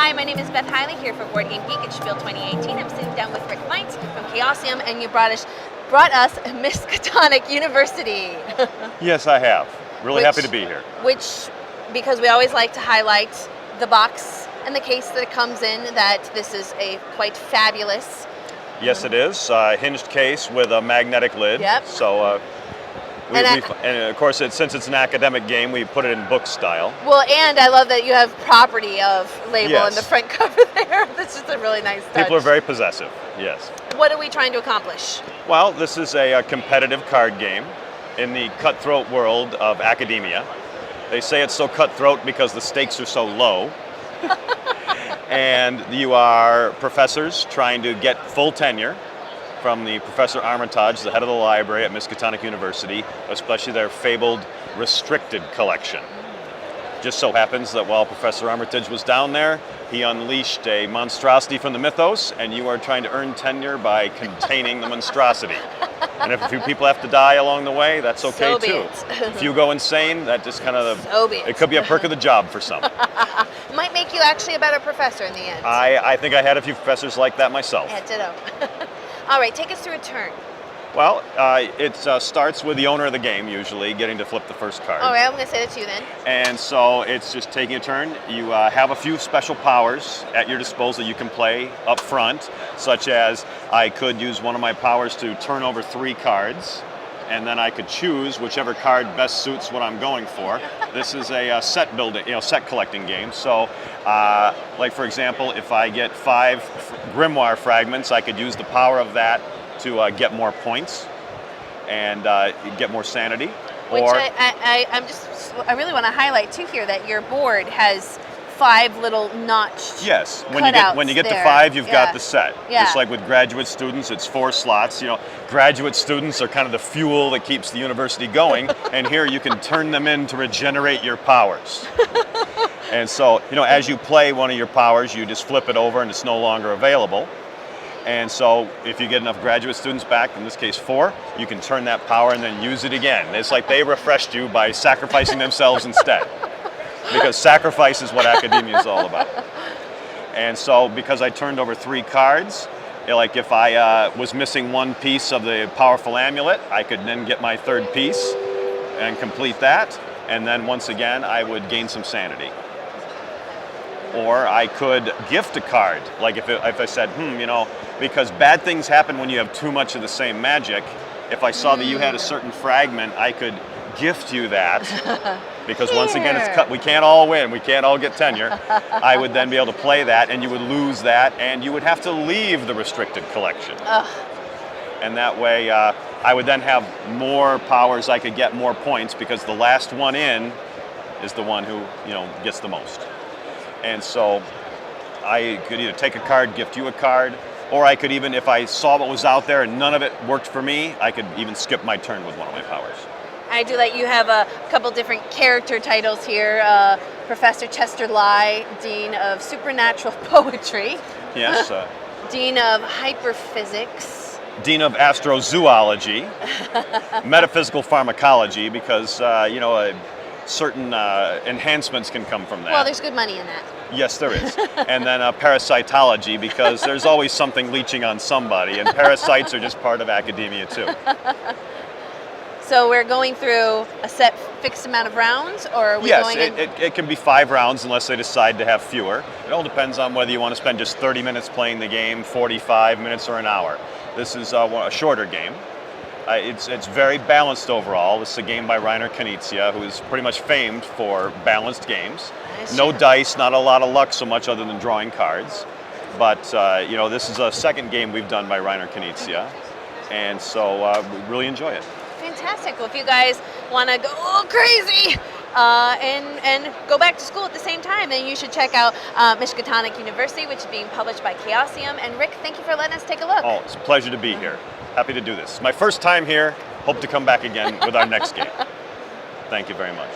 Hi, my name is Beth Hiley here for Board Game Geek at SPIEL 2018. I'm sitting down with Rick Meitz from Chaosium, and you brought us Miskatonic University. Yes, I have. Really happy to be here. Because we always like to highlight the box and the case that it comes in, that this is a quite fabulous. Yes, it is. Hinged case with a magnetic lid. Yep. So, and of course, since it's an academic game, we put it in book style. Well, and I love that you have property of label Yes. in the front cover there. That's just a really nice touch. People are very possessive, yes. What are we trying to accomplish? Well, this is a competitive card game in the cutthroat world of academia. They say it's so cutthroat because the stakes are so low. And you are professors trying to get full tenure from the Professor Armitage, the head of the library at Miskatonic University, especially their fabled restricted collection. Just so happens that while Professor Armitage was down there, he unleashed a monstrosity from the mythos, and you are trying to earn tenure by containing the monstrosity. And if a few people have to die along the way, that's okay So be too. it. If you go insane, that just kind of, So be it. it could be a perk of the job for some. Might make you actually a better professor in the end. I think I had a few professors like that myself. Yeah, ditto. All right, take us through a turn. Well, it starts with the owner of the game, usually, getting to flip the first card. All right, I'm going to say that to you then. And so it's just taking a turn. You have a few special powers at your disposal you can play up front, such as I could use one of my powers to turn over 3 cards, and then I could choose whichever card best suits what I'm going for. This is a set building, set collecting game. So, like for example, if I get 5 grimoire fragments, I could use the power of that to get more points and get more sanity. Which I really want to highlight too here that your board has 5 little notched. Yes, when you get there. to 5, you've Yeah. got the set. Yeah. Just like with graduate students, it's 4 slots. Graduate students are kind of the fuel that keeps the university going, and here you can turn them in to regenerate your powers. And so, as you play one of your powers, you just flip it over and it's no longer available. And so if you get enough graduate students back, in this case 4, you can turn that power and then use it again. It's like they refreshed you by sacrificing themselves instead. Because sacrifice is what academia is all about. And so because I turned over 3 cards, like if I was missing 1 piece of the powerful amulet, I could then get my 3rd piece and complete that. And then once again, I would gain some sanity. Or I could gift a card, like if I said, because bad things happen when you have too much of the same magic. If I saw that you had a certain fragment, I could gift you that, because once again, we can't all win, we can't all get tenure. I would then be able to play that, and you would lose that, and you would have to leave the restricted collection. And that way, I would then have more powers, I could get more points, because the last one in is the one who gets the most. And so I could either take a card, gift you a card, or I could even, if I saw what was out there and none of it worked for me, I could even skip my turn with one of my powers. I do like you have a couple different character titles here. Professor Chester Lye, Dean of Supernatural Poetry. Yes. Dean of Hyperphysics. Dean of Astrozoology. Metaphysical Pharmacology, because, certain enhancements can come from that. Well, there's good money in that. Yes, there is. And then parasitology, because there's always something leeching on somebody, and parasites are just part of academia too. So we're going through a set fixed amount of rounds, or are we going in? Yes, it can be 5 rounds unless they decide to have fewer. It all depends on whether you want to spend just 30 minutes playing the game, 45 minutes, or an hour. This is a shorter game. It's very balanced overall. This is a game by Reiner Knizia, who is pretty much famed for balanced games. No dice, not a lot of luck so much other than drawing cards. But, this is a second game we've done by Reiner Knizia. And so we really enjoy it. Fantastic. Well, if you guys want to go crazy and go back to school at the same time, then you should check out Miskatonic University, which is being published by Chaosium. And Rick, thank you for letting us take a look. Oh, it's a pleasure to be here. Happy to do this. My first time here. Hope to come back again with our next game. Thank you very much.